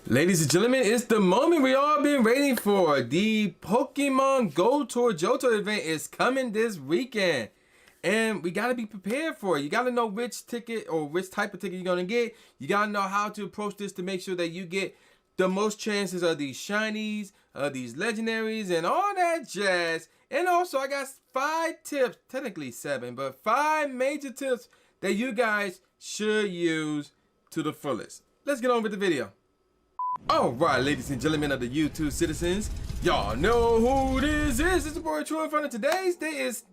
Ladies and gentlemen, it's the moment we all been waiting for. The Pokemon Go Tour Johto event is coming this weekend. And we got to be prepared for it. You got to know which ticket or which type of ticket you're going to get. You got to know how to approach this to make sure that you get the most chances of these Shinies, these Legendaries, and all that jazz. And also, I got 5 tips, technically 7, but 5 major tips that you guys should use to the fullest. Let's get on with the video. Alright, ladies and gentlemen of the YouTube citizens, y'all know who this is. It's your boy True Inferno. Today's day is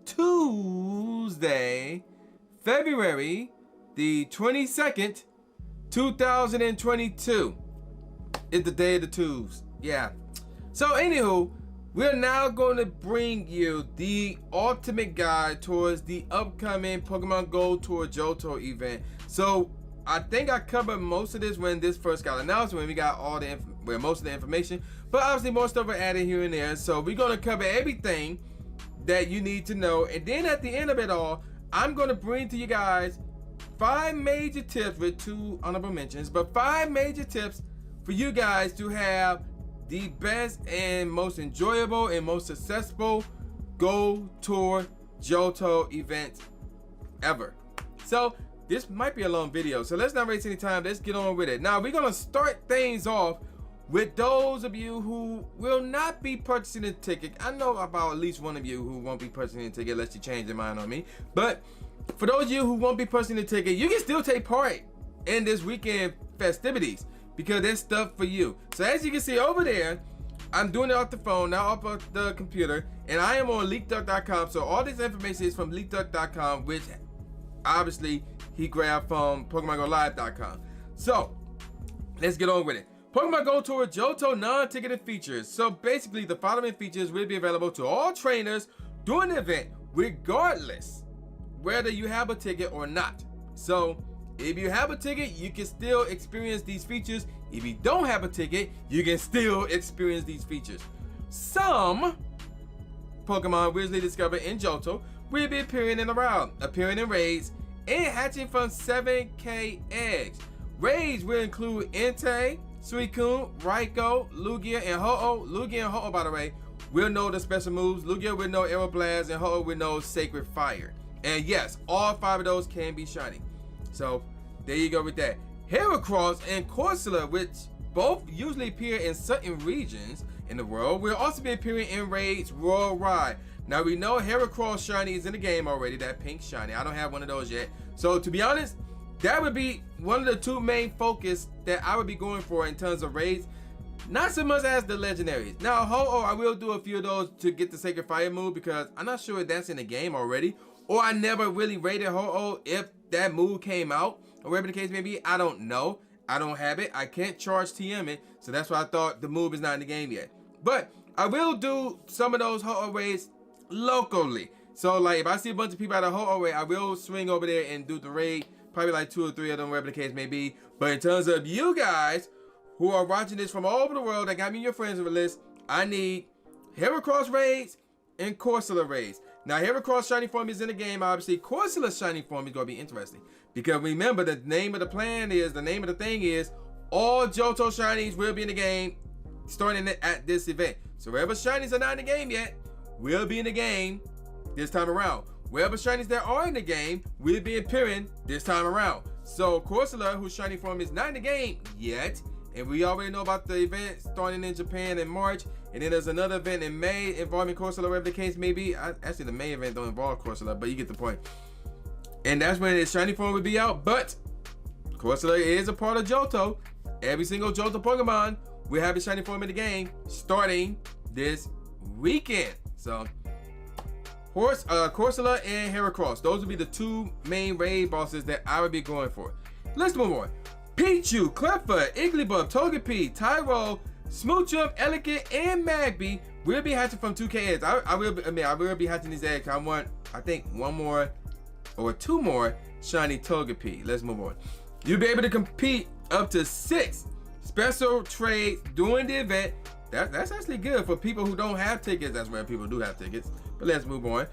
Tuesday, February the 22nd, 2022. It's the day of the twos. Yeah. So anywho, we're now going to bring you the ultimate guide towards the upcoming Pokemon Go Tour Johto event. So I think I covered most of this when this first got announced, when we got all the most of the information, but obviously more stuff are added here and there. So we're going to cover everything that you need to know, and then at the end of it all, I'm going to bring to you guys 5 major tips with 2 honorable mentions, but 5 major tips for you guys to have the best and most enjoyable and most successful Go Tour Johto event ever. So this might be a long video, so let's not waste any time. Let's get on with it. Now, we're going to start things off with those of you who will not be purchasing a ticket. I know about at least one of you who won't be purchasing a ticket unless you change your mind on me. But for those of you who won't be purchasing a ticket, you can still take part in this weekend festivities because there's stuff for you. So as you can see over there, I'm doing it off the phone, not off of the computer, and I am on leakduck.com. So all this information is from leakduck.com, which obviously he grabbed from PokemonGoLive.com. So let's get on with it. Pokemon Go Tour Johto non-ticketed features. So basically, the following features will be available to all trainers during the event, regardless whether you have a ticket or not. So if you have a ticket, you can still experience these features. If you don't have a ticket, you can still experience these features. Some Pokemon recently discovered in Johto will be appearing in raids, and hatching from 7K eggs. Raids will include Entei, Suicune, Raikou, Lugia, and Ho-Oh. Lugia and Ho-Oh, by the way, will know the special moves. Lugia will know Aeroblast, and Ho-Oh will know Sacred Fire. And yes, all 5 of those can be shiny. So there you go with that. Heracross and Corsola, which both usually appear in certain regions in the world, will also be appearing in raids worldwide. Now we know Heracross shiny is in the game already, that pink shiny. I don't have one of those yet. So to be honest, that would be one of the 2 main focus that I would be going for in terms of raids. Not so much as the legendaries. Now Ho-Oh, I will do a few of those to get the Sacred Fire move because I'm not sure if that's in the game already, or I never really rated Ho-Oh if that move came out, or whatever the case may be. I don't know. I don't have it. I can't charge TM it, so that's why I thought the move is not in the game yet. But I will do some of those Ho-Oh raids locally. So like if I see a bunch of people at a Ho-Oh raid, I will swing over there and do the raid, probably like 2 or 3 of them, whatever the case may be. But in terms of you guys who are watching this from all over the world, that got me in your friends list, I need Heracross raids and Corsola raids. Now Heracross shiny form is in the game, obviously. Corsola shiny form is going to be interesting because remember, the name of the thing is all Johto shinies will be in the game starting at this event. So wherever shinies are not in the game yet will be in the game this time around. Wherever shinies that are in the game will be appearing this time around. So Corsola, whose shiny form is not in the game yet, and we already know about the event starting in Japan in March, and then there's another event in May involving Corsola, whatever the case may be. Actually, the May event don't involve Corsola, but you get the point. And that's when its shiny form will be out. But Corsola is a part of Johto. Every single Johto Pokemon will have its shiny form in the game starting this weekend. So Corsola and Heracross, those would be the 2 main raid bosses that I would be going for. Let's move on. Pichu, Cleffa, Igglybuff, Togepi, Tyro, Smoochum, Elekid, and Magby will be hatching from 2K eggs. I will be hatching these eggs. I want, I think, 1 more or 2 more shiny Togepi. Let's move on. You'll be able to compete up to 6 special trades during the event. That's actually good for people who don't have tickets. That's where people do have tickets. But let's move on.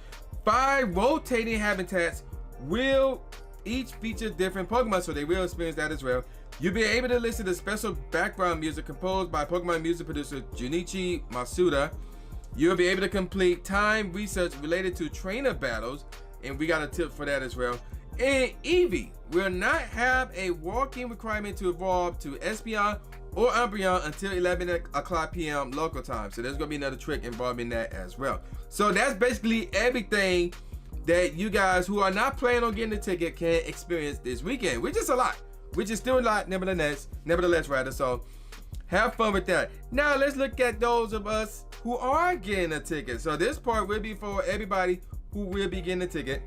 5 rotating habitats will each feature different Pokemon, so they will experience that as well. You'll be able to listen to special background music composed by Pokemon music producer Junichi Masuda. You'll be able to complete time research related to trainer battles, and we got a tip for that as well. And Eevee will not have a walk-in requirement to evolve to Espeon or Umbreon until 11 o'clock p.m. local time. So there's going to be another trick involving that as well. So that's basically everything that you guys who are not planning on getting the ticket can experience this weekend, which is a lot. Which is still a lot, nevertheless, rather. So have fun with that. Now let's look at those of us who are getting a ticket. So this part will be for everybody who will be getting a ticket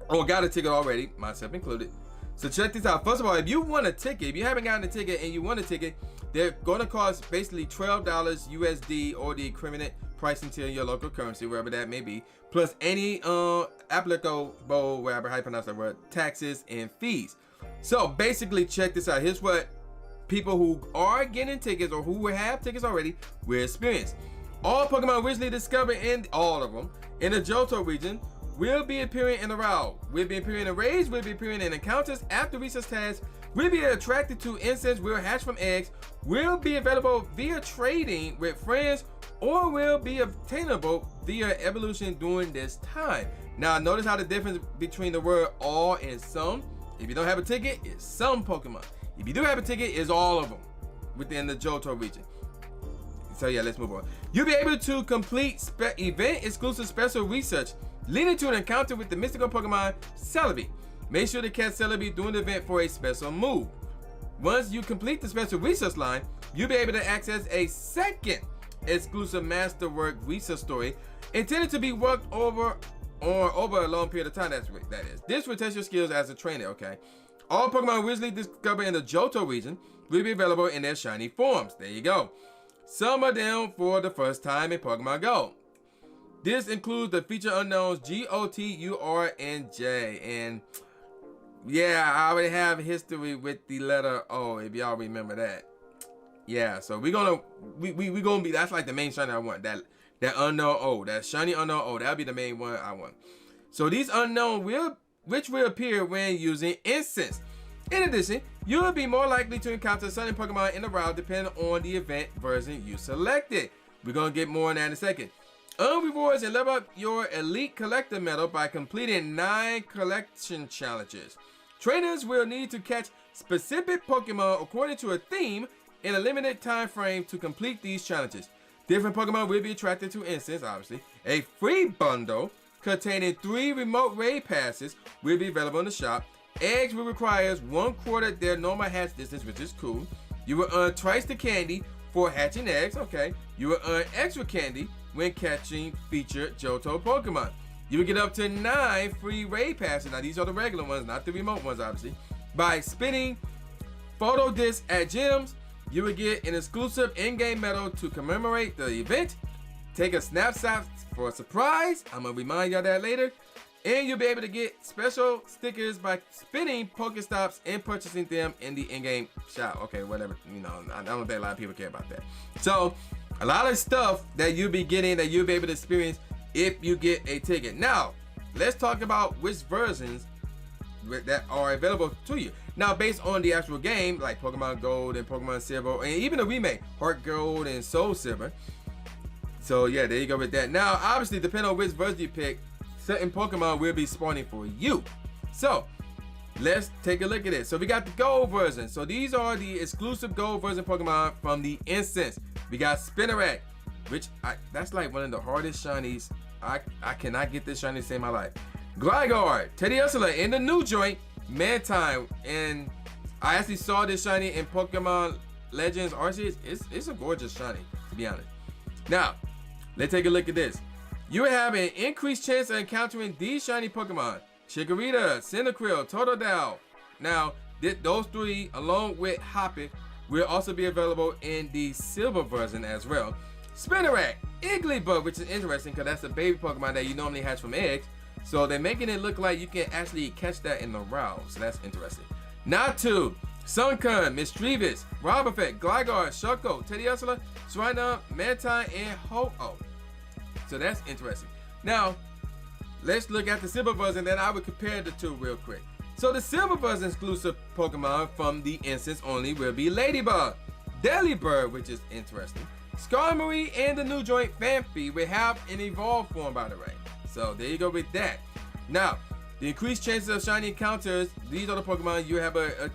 or got a ticket already, myself included. So check this out. First of all, if you want a ticket, if you haven't gotten a ticket and you want a ticket, they're going to cost basically $12 USD or the equivalent pricing to your local currency, wherever that may be, plus any applicable, wherever how you pronounce that word, taxes and fees. So basically, check this out. Here's what people who are getting tickets or who have tickets already will experience. All Pokemon originally discovered, in all of them, in the Johto region will be appearing in the route. Will be appearing in raids, will be appearing in encounters after research tasks, will be attracted to incense, will hatch from eggs, will be available via trading with friends, or will be obtainable via evolution during this time. Now notice how the difference between the word all and some. If you don't have a ticket, it's some Pokemon. If you do have a ticket, it's all of them within the Johto region. So yeah, let's move on. You'll be able to complete event-exclusive special research leading to an encounter with the mystical Pokemon Celebi. Make sure to catch Celebi during the event for a special move. Once you complete the special research line, you'll be able to access a second exclusive masterwork research story intended to be worked over a long period of time. That is. This will test your skills as a trainer, okay? All Pokemon originally discovered in the Johto region will be available in their shiny forms. There you go. Some of them for the first time in Pokemon Go. This includes the feature unknowns G-O-T-U-R and J. And yeah, I already have history with the letter O, if y'all remember that. Yeah, so we gonna be, that's like the main shiny I want. That unknown O, that shiny unknown O, that'll be the main one I want. So these unknown which will appear when using incense. In addition, you will be more likely to encounter certain Pokemon in the route depending on the event version you selected. We're gonna get more on that in a second. Earn rewards and level up your elite collector medal by completing 9 collection challenges. Trainers will need to catch specific Pokemon according to a theme in a limited time frame to complete these challenges. Different Pokemon will be attracted to incense, obviously. A free bundle containing 3 remote raid passes will be available in the shop. Eggs will require 1/4 their normal hatch distance, which is cool. You will earn twice the candy for hatching eggs, okay. You will earn extra candy when catching featured Johto Pokemon. You will get up to 9 free raid passes. Now these are the regular ones, not the remote ones, obviously. By spinning photo discs at gyms, you will get an exclusive in-game medal to commemorate the event. Take a snapshot for a surprise. I'm gonna remind y'all that later. And you'll be able to get special stickers by spinning Pokestops and purchasing them in the in-game shop. Okay, whatever, you know, I don't think a lot of people care about that. So, a lot of stuff that you'll be getting that you'll be able to experience if you get a ticket. Now, let's talk about which versions that are available to you. Now, based on the actual game, like Pokemon Gold and Pokemon Silver, and even the remake, Heart Gold and Soul Silver. So yeah, there you go with that. Now, obviously, depending on which version you pick, certain Pokemon will be spawning for you. So, let's take a look at it. So we got the Gold version. So these are the exclusive Gold version Pokemon from the instance. We got Spinarak, which that's like one of the hardest shinies. I cannot get this shiny to save my life. Gligar, Teddy Ursula in the new joint, Mantine, and I actually saw this shiny in Pokemon Legends Arceus. It's a gorgeous shiny, to be honest. Now, let's take a look at this. You have an increased chance of encountering these shiny Pokemon: Chikorita, Cyndaquil, Totodile. Now, those 3, along with Hoppip, will also be available in the Silver version as well. Spinarak, Igglybuff, which is interesting because that's a baby Pokemon that you normally hatch from eggs. So they're making it look like you can actually catch that in the route. So that's interesting. Natu, Sunkern, Mischievous, Wobbuffet, Gligar, Shuckle, Teddy Ursula, Swinub, Mantine, and Ho-Oh. So that's interesting. Now, let's look at the Silver version, then I would compare the 2 real quick. So the silver version exclusive Pokemon from the instance only will be Ladybug, Delibird, which is interesting, Skarmory, and the new joint Phanpy will have an evolved form, by the way. So there you go with that. Now, the increased chances of shiny encounters, these are the Pokemon you have a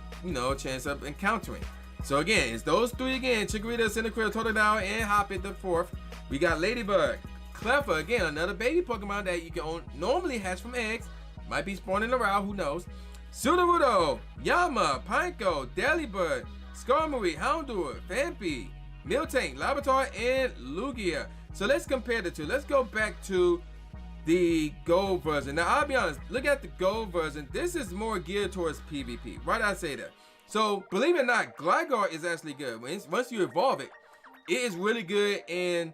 chance of encountering. So again, it's those three again: Chikorita, Cyndaquil, Totodile, and Hoppip the fourth. We got Ladybug, Cleffa, again, another baby Pokemon that you can normally hatch from eggs. Might be spawning around, who knows. Sudowoodo, Yama, Pineco, Delibird, Skarmory, Houndour, Phanpy, Miltank, Larvitar, and Lugia. So let's compare the two. Let's go back to the gold version. Now, I'll be honest, look at the gold version. This is more geared towards PvP. Why did I say that? So, believe it or not, Gligar is actually good. Once you evolve it, it is really good in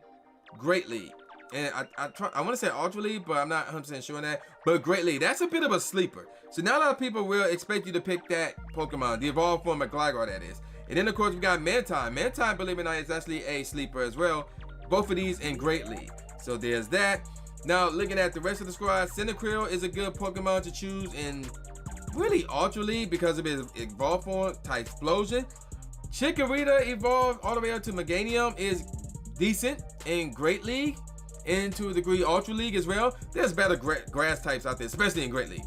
Great League. And I want to say Ultra League, but I'm not 100% sure on that. But Great League, that's a bit of a sleeper. So now a lot of people will expect you to pick that Pokemon, the evolved form of Gligar, that is. And then, of course, we got Mantine. Mantine, believe it or not, is actually a sleeper as well. Both of these in Great League. So there's that. Now, looking at the rest of the squad, Cyndaquil is a good Pokemon to choose in really Ultra League because of his evolved form, Typhlosion. Chikorita evolved all the way up to Meganium is decent in Great League, and to a degree Ultra League as well. There's better grass types out there, especially in Great League.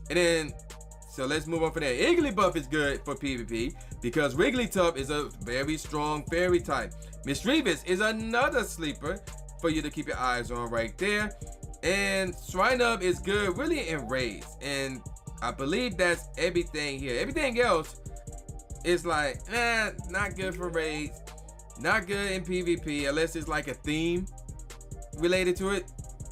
And then, so let's move on from there. Igglybuff is good for PvP because Wigglytuff is a very strong fairy type. Misdreavus is another sleeper for you to keep your eyes on right there. And Swinub is good really in raids. And I believe that's everything here. Everything else is like, not good for raids. Not good in PvP unless it's like a theme related to it.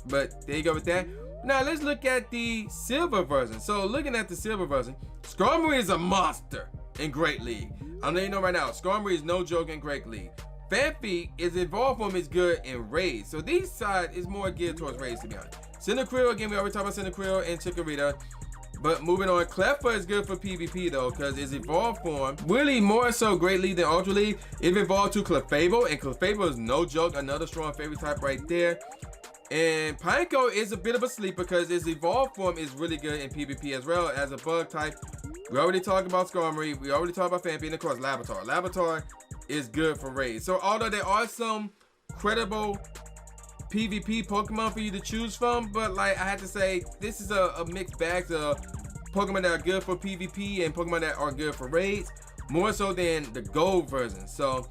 But there you go with that. Now let's look at the silver version. So looking at the silver version, Skarmory is a monster in Great League. I'm letting you know right now, Skarmory is no joke in Great League. Phanpy is evolved form is good in raids. So these side is more geared towards raids, to be honest. Cyndaquil, again, we already talked about Cyndaquil and Chikorita. But moving on, Cleffa is good for PvP though, because its evolved form, really more so Great League than Ultra League. It evolved to Clefable, and Clefable is no joke, another strong fairy type right there. And Pineco is a bit of a sleeper because its evolved form is really good in PvP as well as a bug type. We already talked about Skarmory, we already talked about Phanpy, and of course Larvitar. Larvitar is good for raids. So although there are some credible PvP Pokemon for you to choose from, but like I have to say, this is a mixed bag of Pokemon that are good for PvP and Pokemon that are good for raids, more so than the gold version. So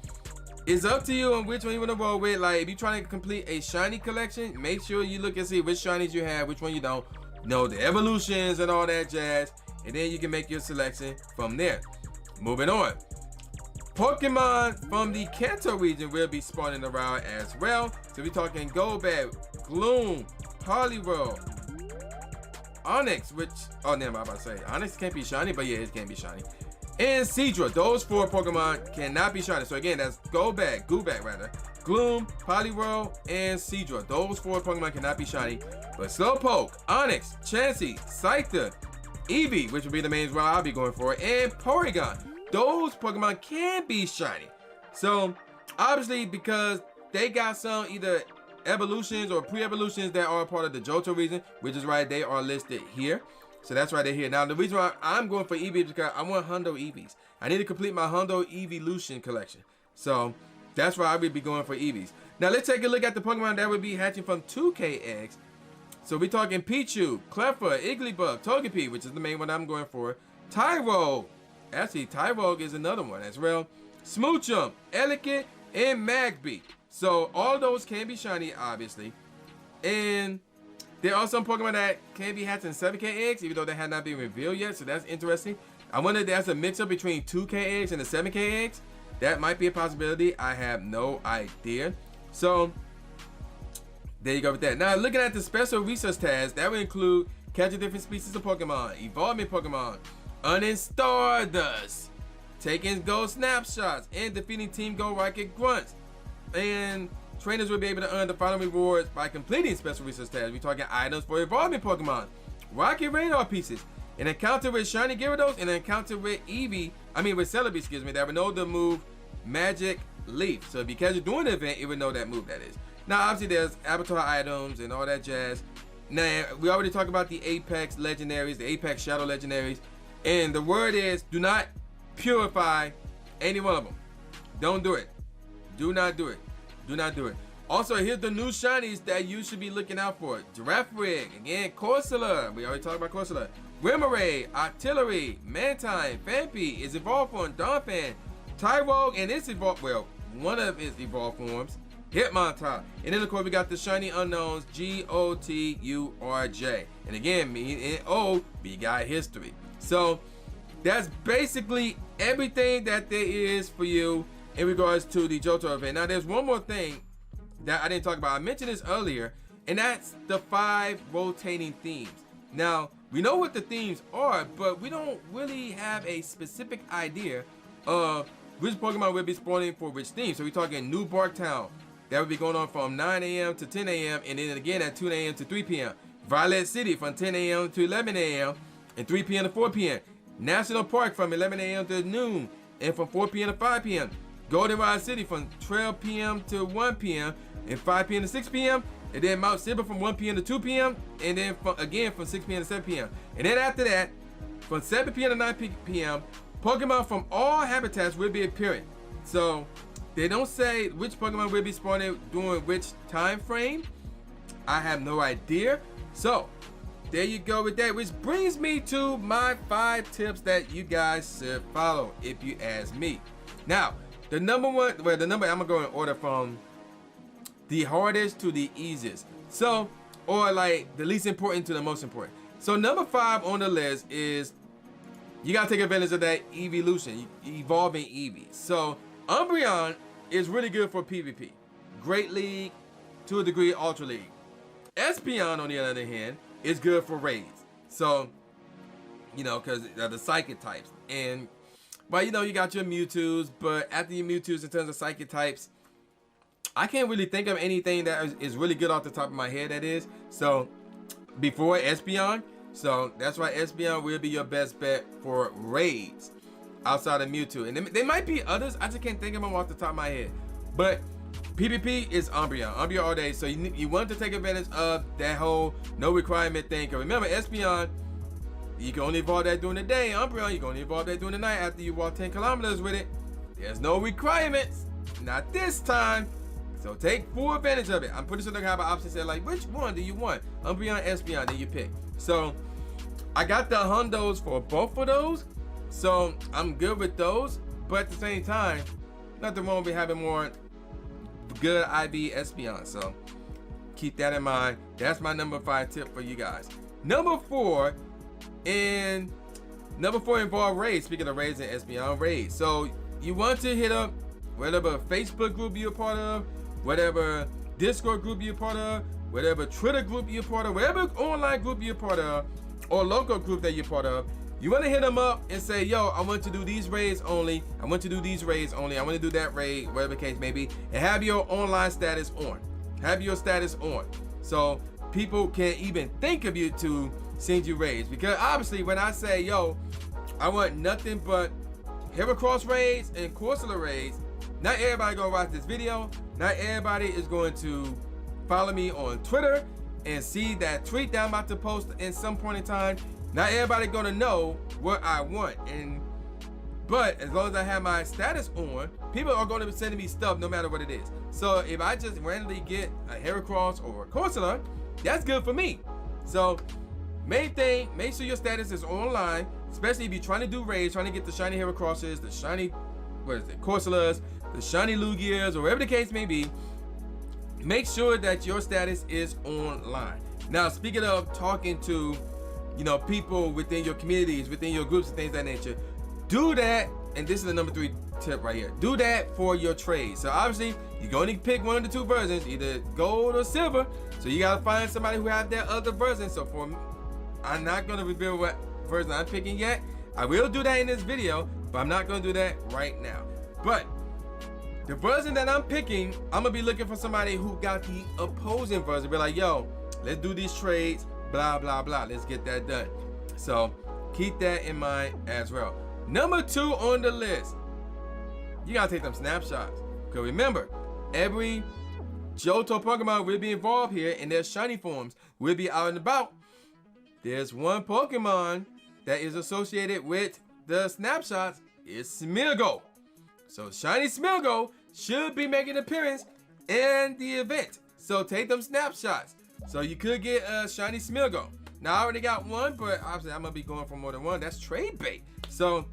it's up to you on which one you want to roll with. Like if you're trying to complete a shiny collection, make sure you look and see which shinies you have, which one you don't, know the evolutions and all that jazz, and then you can make your selection from there. Moving on, Pokemon from the Kanto region will be spawning around as well. So we're talking Golbat, Gloom, Poliwhirl, Onix, which, oh damn, I'm about to say Onix can't be shiny, but yeah, it can be shiny, and Seadra. Those four Pokemon cannot be shiny. So again, that's Golbat, Gloom, Poliwhirl, and Seadra. Those four Pokemon cannot be shiny, but Slowpoke, Onix, Chansey, Scyther, Eevee, which will be the main one I'll be going for, and Porygon. Those Pokemon can be shiny. So obviously, because they got some either evolutions or pre-evolutions that are part of the Johto region, which is why they are listed here. So that's why they're here. Now the reason why I'm going for Eevee is because I want Hundo Eevees. I need to complete my Hundo Eeveelution collection. So that's why I would be going for Eevees. Now let's take a look at the Pokemon that would be hatching from 2K eggs. So we're talking Pichu, Cleffa, Igglybuff, Togepi, which is the main one I'm going for, Tyrogue. Actually, Tyrogue is another one as well. Smoochum, Elekid, and Magby. So all those can be shiny, obviously. And there are some Pokemon that can be hatched in 7K eggs, even though they have not been revealed yet. So that's interesting. I wonder if that's a mix-up between 2K eggs and the 7K eggs. That might be a possibility. I have no idea. So there you go with that. Now, looking at the special research tasks, that would include catching different species of Pokemon, evolving Pokemon, uninstall Stardust, taking gold snapshots, and defeating Team Go Rocket Grunts. And trainers will be able to earn the final rewards by completing special research tasks. We're talking items for evolving Pokemon, Rocket Radar pieces, an encounter with Shiny Gyarados, and an encounter with Celebi, excuse me, that would know the move Magic Leaf. So if you catch it during the event, it would know that move, that is. Now, obviously, there's avatar items and all that jazz. Now, we already talked about the Apex legendaries, the Apex Shadow legendaries. And the word is, do not purify any one of them. Don't do it. Do not do it. Do not do it. Also, here's the new shinies that you should be looking out for. Girafarig, again, Corsola. We already talked about Corsola. Remoraid, Artillery, Mantine, Phanpy, its evolved form, Donphan, Tyrogue, and its evolved, well, one of its evolved forms, Hitmontop. And then, of course, we got the shiny unknowns, Goturj. And again, me and O, we got history. So, that's basically everything that there is for you in regards to the Johto event. Now, there's one more thing that I didn't talk about. I mentioned this earlier, and that's the 5 rotating themes. Now, we know what the themes are, but we don't really have a specific idea of which Pokemon will be spawning for which theme. So we're talking New Bark Town. That would be going on from 9 a.m. to 10 a.m. and then again at 2 a.m. to 3 p.m. Violet City from 10 a.m. to 11 a.m. and 3 p.m. to 4 p.m. National Park from 11 a.m. to noon and from 4 p.m. to 5 p.m. Goldenrod City from 12 p.m. to 1 p.m. and 5 p.m. to 6 p.m. And then Mount Silver from 1 p.m. to 2 p.m. and then again from 6 p.m. to 7 p.m. And then after that, from 7 p.m. to 9 p.m., Pokemon from all habitats will be appearing. So they don't say which Pokemon will be spawning during which time frame. I have no idea. So there you go with that, which brings me to my 5 tips that you guys should follow if you ask me. Now, the number one, well, the number, I'm gonna go in order from the hardest to the easiest. So, or like the least important to the most important. So number 5 on the list is you gotta take advantage of that evolution, evolving Eevee. So Umbreon is really good for PvP. Great League, to a degree, Ultra League. Espeon, on the other hand, is good for raids. So, you know, because the psychic types. And, well, you know, you got your Mewtwo's, but after your Mewtwo's in terms of psychic types, I can't really think of anything that is really good off the top of my head that is. So, before Espeon, so that's why Espeon will be your best bet for raids outside of Mewtwo. And there might be others, I just can't think of them off the top of my head. But PvP is Umbreon all day. So you want to take advantage of that whole no requirement thing. Because remember, Espeon, you can only evolve that during the day. Umbreon, you can only evolve that during the night after you walk 10 kilometers with it. There's no requirements. Not this time. So take full advantage of it. I'm pretty sure they're gonna have an option say like, which one do you want? Umbreon, Espeon, then you pick. So I got the hundos for both of those. So I'm good with those. But at the same time, nothing wrong with having more good IV Espeon. So keep that in mind. That's my number 5 tip for you guys. Number 4 involve raids. Speaking of raids and Espeon raids. So you want to hit up whatever Facebook group you're a part of, whatever Discord group you're a part of, whatever Twitter group you're a part of, whatever online group you're a part of, or local group that you're part of. You want to hit them up and say, yo, I want to do these raids only. I want to do these raids only. I want to do that raid, whatever the case may be. And have your online status on. Have your status on. So people can't even think of you to send you raids. Because obviously when I say, yo, I want nothing but Heracross raids and Corsola raids, not everybody gonna watch this video. Not everybody is going to follow me on Twitter and see that tweet that I'm about to post in some point in time. Not everybody gonna know what I want, but as long as I have my status on, people are gonna be sending me stuff no matter what it is. So if I just randomly get a Heracross or a Corsola, that's good for me. So main thing, make sure your status is online, especially if you're trying to do raids, trying to get the shiny Heracrosses, the shiny, Corsolas, the shiny Lugias, or whatever the case may be. Make sure that your status is online. Now, speaking of talking to, you know, people within your communities, within your groups and things of that nature, do that. And this is the number 3 tip right here. Do that for your trade. So obviously you're going to pick one of the 2 versions, either gold or silver. So you got to find somebody who have that other version. So for me, I'm not going to reveal what version I'm picking yet. I will do that in this video, but I'm not going to do that right now. But the version that I'm picking, I'm gonna be looking for somebody who got the opposing version. Be like, yo, let's do these trades, blah, blah, blah. Let's get that done. So keep that in mind as well. Number 2 on the list, you gotta take them snapshots. Because remember, every Johto Pokemon will be involved here in their shiny forms. Will be out and about. There's one Pokemon that is associated with the snapshots is Smeargle. So Shiny Smeargle should be making an appearance in the event. So take them snapshots. So you could get a Shiny Smeargle. Now I already got one, but obviously I'm gonna be going for more than one. That's trade bait. So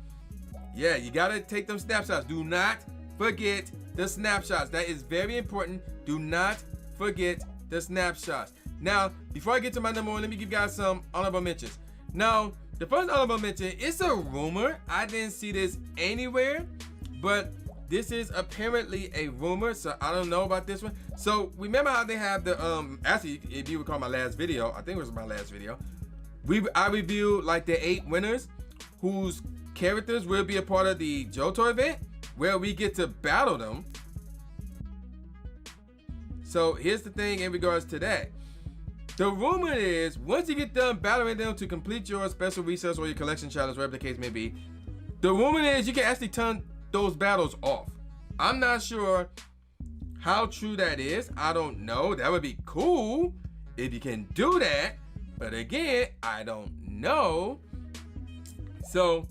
yeah, you gotta take them snapshots. Do not forget the snapshots. That is very important. Do not forget the snapshots. Now, before I get to my number one, let me give you guys some honorable mentions. Now, the first honorable mention, it's a rumor. I didn't see this anywhere, but this is apparently a rumor, so I don't know about this one. So remember how they have the actually, if you recall my last video, I think it was my last video, I reviewed like the 8 winners whose characters will be a part of the Johto event, where we get to battle them. So here's the thing in regards to that. The rumor is, once you get done battling them to complete your special research or your collection challenge, whatever the case may be, the rumor is you can actually turn those battles off. I'm not sure how true that is. I don't know. That would be cool if you can do that. But again, I don't know. So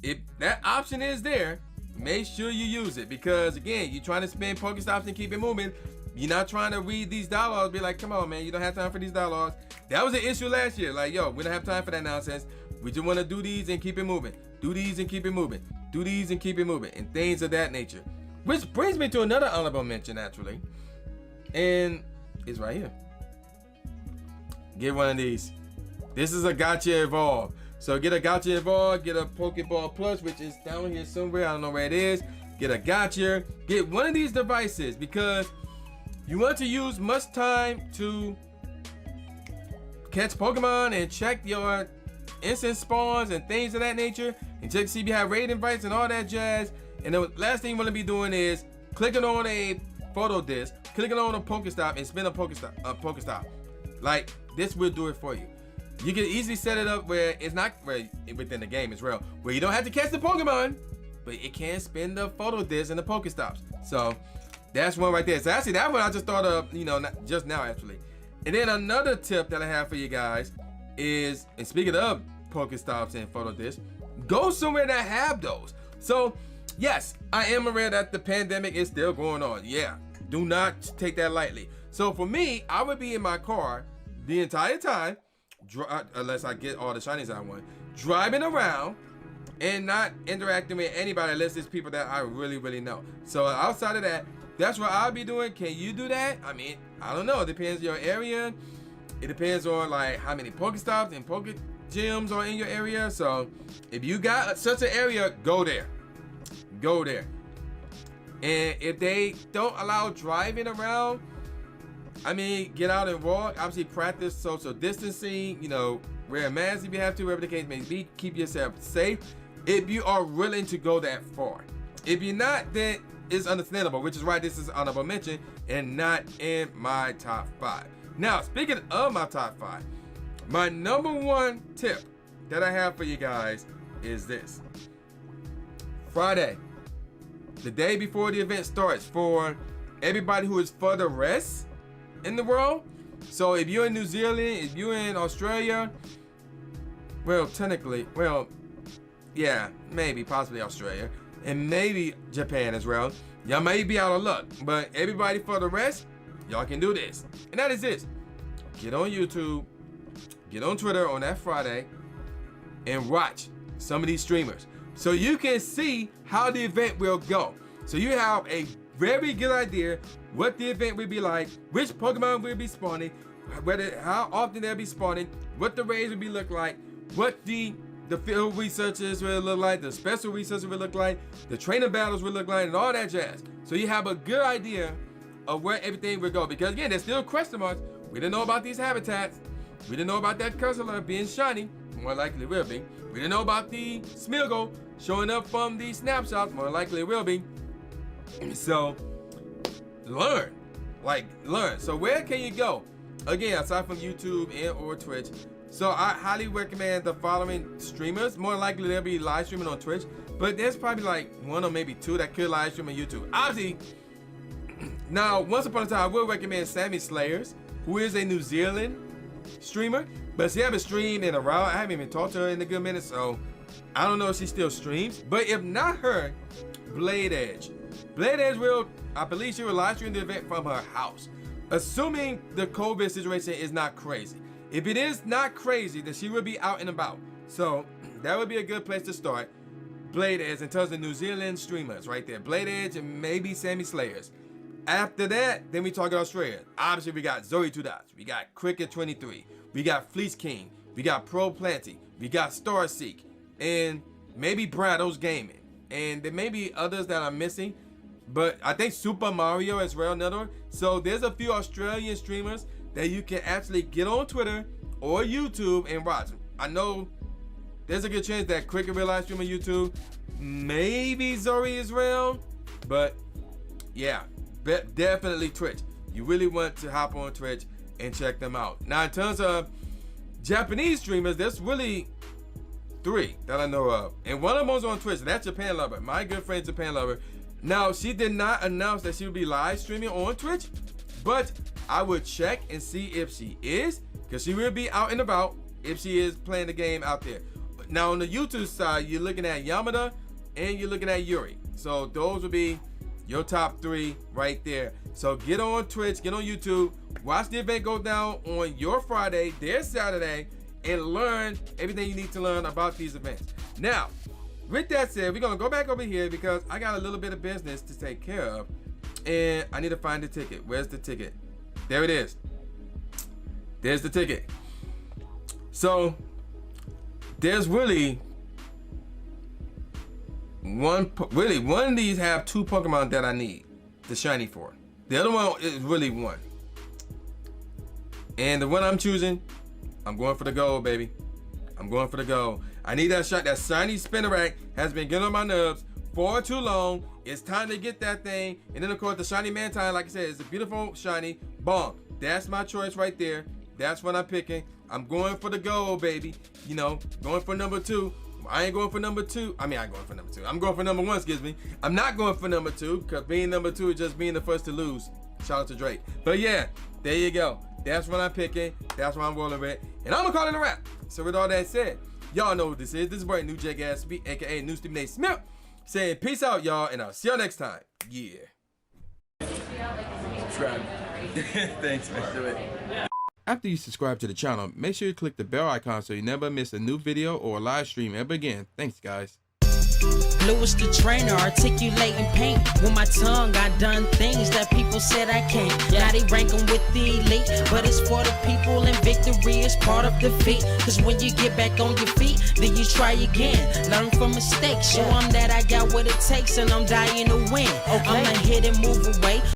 if that option is there, make sure you use it, because again, you're trying to spend Pokestops and keep it moving. You're not trying to read these dialogues, be like, come on, man, you don't have time for these dialogues. That was an issue last year. Like, yo, we don't have time for that nonsense. We just want to do these and keep it moving. Do these and keep it moving. Do these and keep it moving, and things of that nature. Which brings me to another honorable mention, actually. And it's right here. Get one of these. This is a Gotcha Evolve. So get a Gotcha Evolve, get a Pokeball Plus, which is down here somewhere. I don't know where it is. Get a Gotcha. Get one of these devices, because you want to use much time to catch Pokemon and check your instant spawns and things of that nature, and check to see if you have raid invites and all that jazz. And the last thing you want to be doing is clicking on a photo disc, clicking on a Pokestop, and spin a Pokestop. Like, this will do it for you. You can easily set it up where it's not within the game as well, where you don't have to catch the Pokemon, but it can spin the photo disc and the Pokestops. So that's one right there. So actually, that one I just thought of, not just now actually. And then another tip that I have for you guys is, and speaking of Pokestops and photo discs, go somewhere that have those. So yes, I am aware that the pandemic is still going on. Yeah, do not take that lightly. So for me, I would be in my car the entire time, unless I get all the shinies I want, driving around and not interacting with anybody unless it's people that I really, really know. So outside of that, that's what I'll be doing. Can you do that? I mean, I don't know. It depends on your area. It depends on like how many Pokestops and Poke gyms are in your area. So if you got such an area, go there. Go there. And if they don't allow driving around, I mean, get out and walk. Obviously, practice social distancing. Wear a mask if you have to, whatever the case may be. Keep yourself safe if you are willing to go that far. If you're not, then it's understandable, which is why this is honorable mention and not in my top 5. Now, speaking of my top 5, my number one tip that I have for you guys is this. Friday, the day before the event starts, for everybody who is further rest in the world. So if you're in New Zealand, if you're in Australia, well, technically, yeah, maybe, possibly Australia, and maybe Japan as well. Y'all may be out of luck, but everybody for the rest, y'all can do this. And that is this. Get on YouTube, get on Twitter on that Friday, and watch some of these streamers, so you can see how the event will go. So you have a very good idea what the event will be like, which Pokemon will be spawning, how often they'll be spawning, what the raids will be look like, what the field researchers will look like, the special researchers will look like, the trainer battles will look like, and all that jazz. So you have a good idea of where everything will go. Because again, there's still question marks. We didn't know about these habitats. We didn't know about that Cursor being shiny. More likely will be. We didn't know about the Smeargle showing up from the snapshots. More likely it will be. So learn. So where can you go? Again, aside from YouTube and or Twitch. So I highly recommend the following streamers. More likely they'll be live streaming on Twitch, but there's probably like 1 or maybe 2 that could live stream on YouTube. Obviously, now once upon a time I will recommend Sammy Slayers, who is a New Zealand streamer. but she haven't streamed in a while. I haven't even talked to her in a good minute, so I don't know if she still streams. But if not her, Blade Edge. Blade Edge will, I believe she will live stream the event from her house, assuming the COVID situation is not crazy. If it is not crazy, then she will be out and about. So that would be a good place to start. Blade Edge in terms of New Zealand streamers right there. Blade Edge and maybe Sammy Slayers. After that, then we talk Australia. Obviously, we got Zoe 2 Dots. We got Cricket 23. We got Fleece King. We got Pro Planty. We got Starseek. And maybe Brado's Gaming. And there may be others that I'm missing. But I think Super Mario as well, another. So there's a few Australian streamers that you can actually get on Twitter or YouTube and watch. I know there's a good chance that Cricket will live stream on YouTube. Maybe Zoe as well. But yeah, definitely Twitch. You really want to hop on Twitch and check them out. Now, in terms of Japanese streamers, there's really 3 that I know of. And one of them was on Twitch. That's Japan Lover. My good friend Japan Lover. Now, she did not announce that she would be live streaming on Twitch, but I would check and see if she is, because she will be out and about if she is playing the game out there. Now, on the YouTube side, you're looking at Yamada and you're looking at Yuri. So those would be your top 3 right there. So get on Twitch, get on YouTube, watch the event go down on your Friday, their Saturday, and learn everything you need to learn about these events. Now, with that said, we're gonna go back over here because I got a little bit of business to take care of, and I need to find the ticket. Where's the ticket? There it is. There's the ticket. So there's really one of these have 2 Pokemon that I need the shiny for. The other one is really 1. And the one I'm choosing, I'm going for the gold, baby. I'm going for the gold. I need that shot. That shiny Spinnerack has been getting on my nerves for too long. It's time to get that thing. And then of course the shiny Mantine, like I said, is a beautiful shiny. Bomb. That's my choice right there. That's what I'm picking. I'm going for the gold, baby. You know, going for number 2. I ain't going for number 2. I mean, I ain't going for number 2. I'm going for number 1, excuse me. I'm not going for number 2 because being number 2 is just being the first to lose. Shout out to Drake. But yeah, there you go. That's what I'm picking. That's what I'm rolling with. And I'm gonna call it a wrap. So with all that said, y'all know what this is. This is boy New J Gas, aka New Stephen A. Smith, saying peace out, y'all, and I'll see y'all next time. Yeah. Subscribe. Thanks, man. Do it. After you subscribe to the channel, make sure you click the bell icon so you never miss a new video or a live stream ever again. Thanks, guys. Lewis the trainer, articulating paint. With my tongue, I done things that people said I can't. Now they rank them with the elite, but it's for the people, and victory is part of defeat. Cause when you get back on your feet, then you try again. Learn from mistakes, show them that I got what it takes, and I'm dying to win. I'ma hit and move away.